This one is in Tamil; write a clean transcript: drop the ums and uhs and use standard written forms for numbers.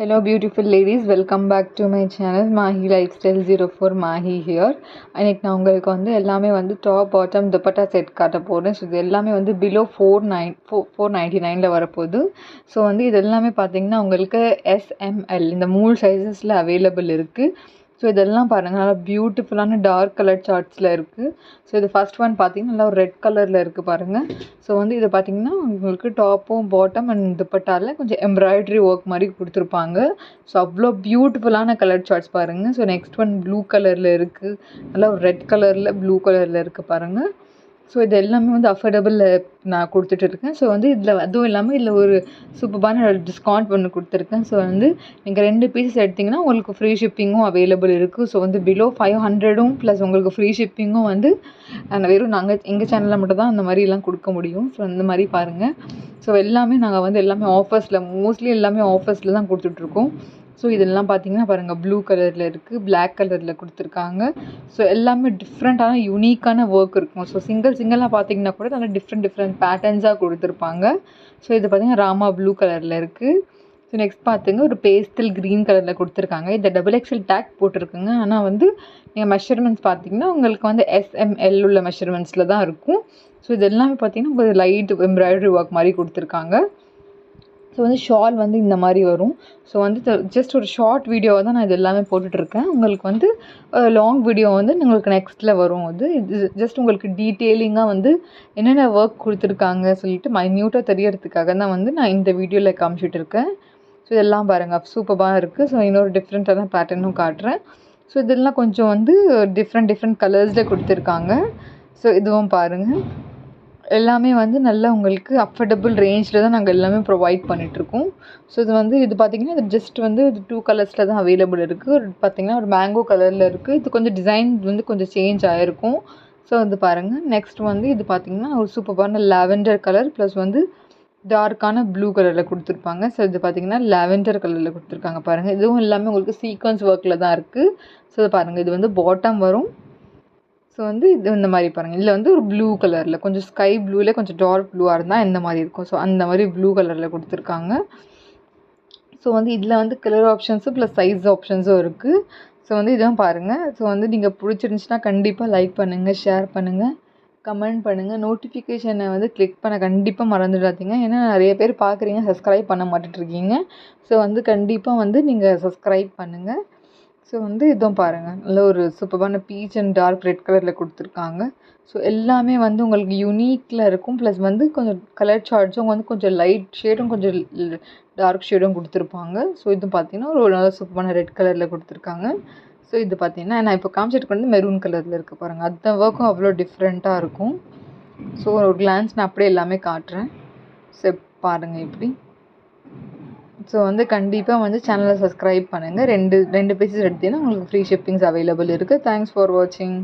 Hello beautiful ladies, welcome back to my channel Mahi Lifestyle 04 Mahi here. இன்னைக்கு நான் உங்களுக்கு வந்து எல்லாமே வந்து டாப் பாட்டம் துப்பட்டா செட் காட்ட போகிறேன். ஸோ இது எல்லாமே வந்து பிலோ 499ல வரப்போகுது. ஸோ வந்து இது எல்லாமே பார்த்தீங்கன்னா உங்களுக்கு SML இந்த 3 சைஸஸில் அவைலபிள் இருக்குது. ஸோ இதெல்லாம் பாருங்கள், நல்லா பியூட்டிஃபுல்லான டார்க் கலர் சார்ட்ஸில் இருக்குது. ஸோ இது ஃபஸ்ட் ஒன் பார்த்தீங்கன்னா நல்லா ஒரு ரெட் கலரில் இருக்குது பாருங்கள். ஸோ வந்து இது பார்த்தீங்கன்னா உங்களுக்கு டாப்பும் பாட்டம் அண்ட் துப்பட்டாவில் கொஞ்சம் எம்ப்ராய்டரி ஒர்க் மாதிரி கொடுத்துருப்பாங்க. ஸோ அவ்வளோ பியூட்டிஃபுல்லான கலர் சார்ட்ஸ் பாருங்கள். ஸோ நெக்ஸ்ட் ஒன் ப்ளூ கலரில் இருக்குது, நல்லா ஒரு ரெட் கலரில் ப்ளூ கலரில் இருக்குது பாருங்கள். ஸோ இது எல்லாமே வந்து அஃபோர்டபுளில் நான் கொடுத்துட்ருக்கேன். ஸோ வந்து இதில் அதுவும் இல்லாமல் இதில் ஒரு சூப்பரான டிஸ்கவுண்ட் ஒன்று கொடுத்துருக்கேன். ஸோ வந்து நீங்கள் 2 பீசஸ் எடுத்திங்கன்னா உங்களுக்கு ஃப்ரீ ஷிப்பிங்கும் அவைலபிள் இருக்குது. ஸோ வந்து பிலோ 500 ப்ளஸ் உங்களுக்கு ஃப்ரீ ஷிப்பிங்கும் வந்து வெறும் எங்கள் சேனலில் மட்டும் தான் அந்த மாதிரிலாம் கொடுக்க முடியும். ஸோ அந்த மாதிரி பாருங்கள். ஸோ எல்லாமே நாங்கள் வந்து எல்லாமே ஆஃபர்ஸில், மோஸ்ட்லி எல்லாமே ஆஃபர்ஸில் தான் கொடுத்துட்ருக்கோம். ஸோ இதெல்லாம் பார்த்தீங்கன்னா பாருங்கள், ப்ளூ கலரில் இருக்குது, பிளாக் கலரில் கொடுத்துருக்காங்க. ஸோ எல்லாமே டிஃப்ரெண்ட்டான யூனிக்கான ஒர்க் இருக்கும். ஸோ சிங்கிளாக பார்த்தீங்கன்னா கூட நல்லா டிஃப்ரெண்ட் பேட்டர்ன்ஸாக கொடுத்துருப்பாங்க. ஸோ இது பார்த்தீங்கன்னா ராமா ப்ளூ கலரில் இருக்குது. ஸோ நெக்ஸ்ட் பார்த்துங்க, ஒரு பேஸ்டல் க்ரீன் கலரில் கொடுத்துருக்காங்க. இந்த XXL டேக் போட்டிருக்குங்க. ஆனால் வந்து நீங்கள் மெஷர்மெண்ட்ஸ் பார்த்தீங்கன்னா உங்களுக்கு வந்து SML உள்ள மெஷர்மெண்ட்ஸில் தான் இருக்கும். ஸோ இது எல்லாமே பார்த்தீங்கன்னா ஒரு லைட் எம்ப்ராய்டரி ஒர்க் மாதிரி கொடுத்துருக்காங்க. ஸோ வந்து ஷால் வந்து இந்த மாதிரி வரும். ஸோ வந்து ஜஸ்ட் ஒரு ஷார்ட் வீடியோவை தான் நான் இது எல்லாமே போட்டுட்ருக்கேன். உங்களுக்கு வந்து லாங் வீடியோ வந்து உங்களுக்கு நெக்ஸ்ட்டில் வரும். இது ஜஸ்ட் உங்களுக்கு டீட்டெயிலிங்காக வந்து என்னென்ன ஒர்க் கொடுத்துருக்காங்க சொல்லிட்டு மைன்யூட்டாக தெரியறதுக்காக தான் வந்து நான் இந்த வீடியோவில் காமிச்சிட்டு இருக்கேன். ஸோ இதெல்லாம் பாருங்கள், சூப்பராக இருக்குது. ஸோ இன்னொரு டிஃப்ரெண்ட்டான பேட்டர்னும் காட்டுறேன். ஸோ இதெல்லாம் கொஞ்சம் வந்து டிஃப்ரெண்ட் கலர்ஸில் கொடுத்துருக்காங்க. ஸோ இதுவும் பாருங்கள், எல்லாமே வந்து நல்லா உங்களுக்கு அஃபோர்டபுள் ரேஞ்சில் தான் நாங்கள் எல்லாமே ப்ரொவைட் பண்ணிகிட்ருக்கோம். ஸோ இது பார்த்திங்கன்னா இது ஜஸ்ட் வந்து இது 2 கலர்ஸில் தான் அவைலபிள் இருக்குது. ஒரு பார்த்திங்கன்னா ஒரு மேங்கோ கலரில் இருக்குது. இது கொஞ்சம் டிசைன் வந்து கொஞ்சம் சேஞ்ச் ஆகிருக்கும். ஸோ வந்து பாருங்கள், நெக்ஸ்ட் வந்து இது பார்த்திங்கன்னா ஒரு சூப்பரான லாவெண்டர் கலர் ப்ளஸ் வந்து டார்க்கான ப்ளூ கலரில் கொடுத்துருப்பாங்க. ஸோ இது பார்த்திங்கன்னா லாவெண்டர் கலரில் கொடுத்துருக்காங்க பாருங்கள். இதுவும் எல்லாமே உங்களுக்கு சீக்வன்ஸ் ஒர்க்கில் தான் இருக்குது. ஸோ பாருங்கள், இது வந்து பாட்டம் வரும். ஸோ வந்து இது இந்த மாதிரி பாருங்கள், இதில் வந்து ஒரு ப்ளூ கலரில் கொஞ்சம் ஸ்கை ப்ளூவில் கொஞ்சம் டார்க் ப்ளூவாக இருந்தால் இந்த மாதிரி இருக்கும். ஸோ அந்த மாதிரி ப்ளூ கலரில் கொடுத்துருக்காங்க. ஸோ வந்து இதில் வந்து கலர் ஆப்ஷன்ஸும் ப்ளஸ் சைஸ் ஆப்ஷன்ஸும் இருக்குது. ஸோ வந்து இதுவும் பாருங்கள். ஸோ வந்து நீங்கள் பிடிச்சிருந்துச்சின்னா கண்டிப்பாக லைக் பண்ணுங்கள், ஷேர் பண்ணுங்கள், கமெண்ட் பண்ணுங்கள். நோட்டிஃபிகேஷனை வந்து கிளிக் பண்ண கண்டிப்பாக மறந்துடாதீங்க. ஏன்னா நிறைய பேர் பார்க்குறீங்க, சப்ஸ்கிரைப் பண்ண மாட்டுட்ருக்கீங்க. ஸோ வந்து கண்டிப்பாக வந்து நீங்கள் சப்ஸ்கிரைப் பண்ணுங்கள். ஸோ வந்து இதுவும் பாருங்கள், நல்ல ஒரு சூப்பரான பீச் அண்ட் டார்க் ரெட் கலரில் கொடுத்துருக்காங்க. ஸோ எல்லாமே வந்து உங்களுக்கு யூனிக்கில் இருக்கும். ப்ளஸ் வந்து கொஞ்சம் கலர் சார்ட்ஸும் வந்து கொஞ்சம் லைட் ஷேடும் கொஞ்சம் டார்க் ஷேடும் கொடுத்துருப்பாங்க. ஸோ இது பார்த்திங்கன்னா ஒரு நல்ல சூப்பரான ரெட் கலரில் கொடுத்துருக்காங்க. ஸோ இது பார்த்திங்கன்னா நான் இப்போ காமிச்சிட்டு வந்து மெரூன் கலரில் இருக்குது பாருங்கள். அந்த ஒர்க்கும் அவ்வளோ டிஃப்ரெண்ட்டாக இருக்கும். ஸோ ஒரு கிளான்ஸ் நான் அப்படியே எல்லாமே காட்டுறேன். ஸோ பாருங்கள் இப்படி. ஸோ வந்து கண்டிப்பாக வந்து சேனலை சப்ஸ்கிரைப் பண்ணுங்கள். ரெண்டு பீசஸ் எடுத்தீங்கன்னா உங்களுக்கு ஃப்ரீ ஷிப்பிங்ஸ் அவைலபிள் இருக்குது. தேங்க்ஸ் ஃபார் வாட்சிங்.